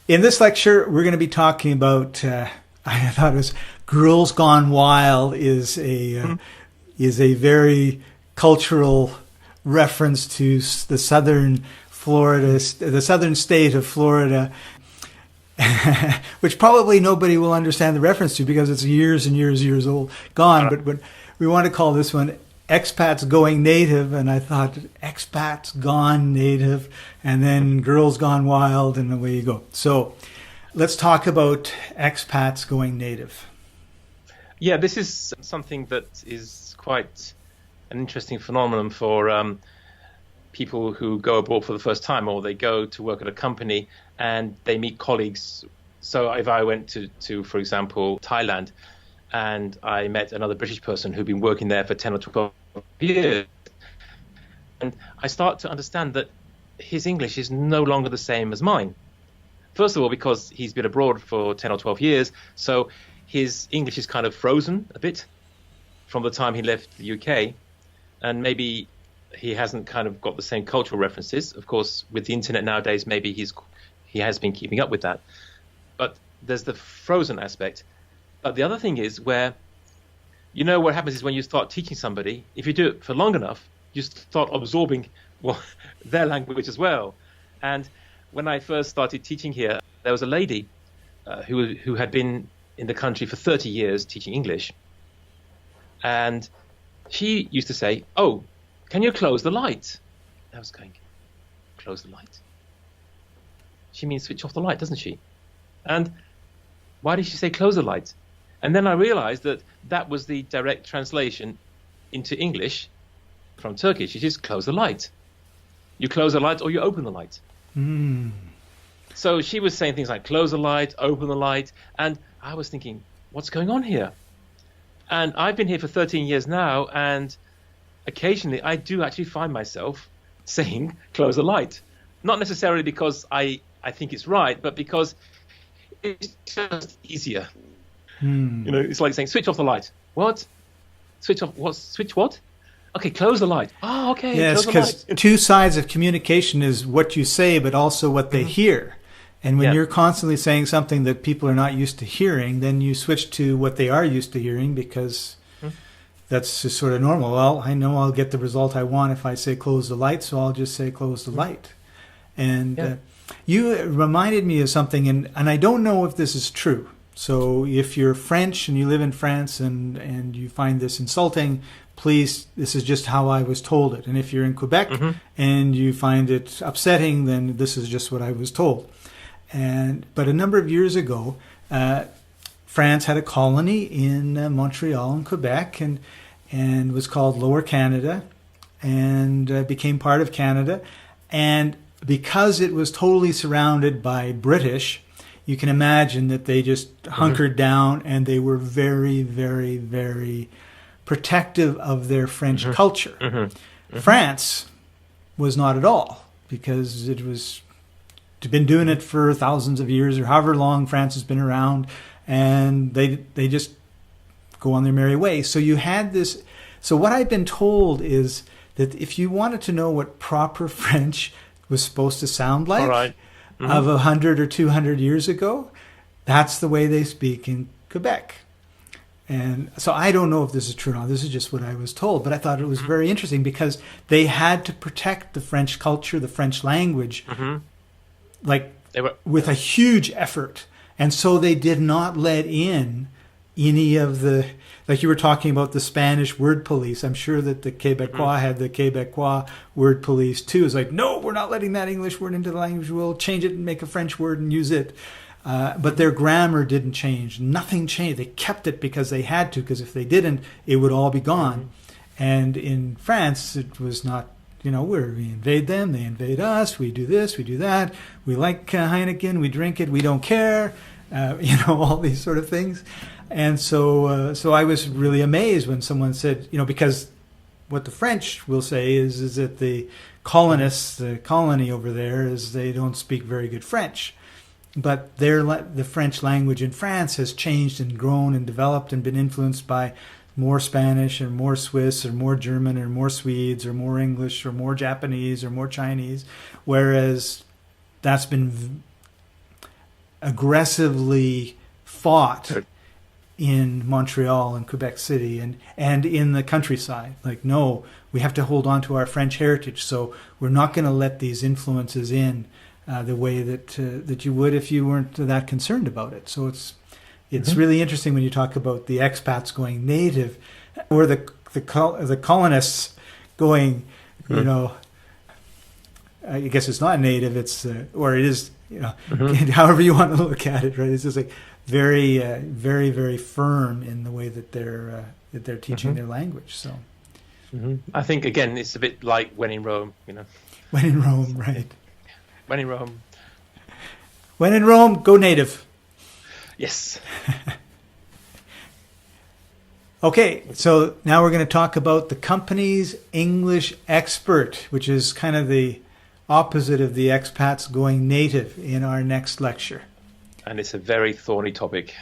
In this lecture, we're going to be talking about, I thought it was Girls Gone Wild is a very cultural reference to the southern state of Florida, which probably nobody will understand the reference to because it's years and years old, gone. But we want to call this one Expats Going Native, and I thought Expats Gone Native, and then Girls Gone Wild, and away you go. So let's talk about expats going native. Yeah, this is something that is quite an interesting phenomenon for people who go abroad for the first time, or they go to work at a company and they meet colleagues. So if I went to for example, Thailand, and I met another British person who'd been working there for 10 or 12 years, and I start to understand that his English is no longer the same as mine. First of all, because he's been abroad for 10 or 12 years, so his English is kind of frozen a bit from the time he left the UK, and maybe he hasn't kind of got the same cultural references. Of course, with the internet nowadays, maybe he has been keeping up with that. But there's the frozen aspect. But the other thing is where, what happens is when you start teaching somebody, if you do it for long enough, you start absorbing their language as well. And when I first started teaching here, there was a lady who had been in the country for 30 years teaching English. And she used to say, "Oh, can you close the light?" I was going, "Close the light?" She means switch off the light, doesn't she? And why did she say close the light? And then I realized that was the direct translation into English from Turkish. She just close the light. You close the light or you open the light. Mm. So she was saying things like close the light, open the light. And I was thinking, what's going on here? And I've been here for 13 years now, and occasionally I do actually find myself saying close the light. Not necessarily because I think it's right, but because it's just easier. It's like saying switch off the light. What? Switch off what? Switch what? Okay, close the light. Oh, okay. Yes, because two sides of communication is what you say, but also what they hear. And when you're constantly saying something that people are not used to hearing, then you switch to what they are used to hearing because that's just sort of normal. Well, I know I'll get the result I want if I say close the light, so I'll just say close the light. And you reminded me of something, and I don't know if this is true. So if you're French and you live in France and you find this insulting, please, this is just how I was told it. And if you're in Quebec and you find it upsetting, then this is just what I was told. But a number of years ago, France had a colony in Montreal and Quebec and was called Lower Canada and became part of Canada. And because it was totally surrounded by British, you can imagine that they just hunkered down and they were very, very, very protective of their French culture. France was not at all, because it's been doing it for thousands of years or however long France has been around, and they just go on their merry way. So you had this. So what I've been told is that if you wanted to know what proper French was supposed to sound like of 100 or 200 years ago, that's the way they speak in Quebec. And so I don't know if this is true or not. This is just what I was told. But I thought it was very interesting because they had to protect the French culture, the French language, with a huge effort. And so they did not let in any of the, like you were talking about the Spanish word police. I'm sure that the Quebecois had the Quebecois word police too. It's like, no, we're not letting that English word into the language. We'll change it and make a French word and use it. But their grammar didn't change. Nothing changed. They kept it because they had to, because if they didn't, it would all be gone. And in France, it was not, we invade them, they invade us, we do this, we do that, we like Heineken, we drink it, we don't care, all these sort of things. And so I was really amazed when someone said, because what the French will say is that the colonists, the colony over there, is they don't speak very good French. But the French language in France has changed and grown and developed and been influenced by more Spanish or more Swiss or more German or more Swedes or more English or more Japanese or more Chinese, whereas that's been aggressively fought in Montreal and Quebec City and in the countryside. Like, no, we have to hold on to our French heritage, so we're not going to let these influences in the way that you would if you weren't that concerned about it. So it's really interesting when you talk about the expats going native, or the colonists going, you know, I guess it's not native, it's or it is, you know, however you want to look at it, right? It's just like very, very, very firm in the way that they're teaching their language. So, I think again, it's a bit like when in Rome, you know. When in Rome, right? When in Rome. When in Rome, go native. Yes. Okay, so now we're going to talk about the company's English expert, which is kind of the opposite of the expats going native in our next lecture. And it's a very thorny topic.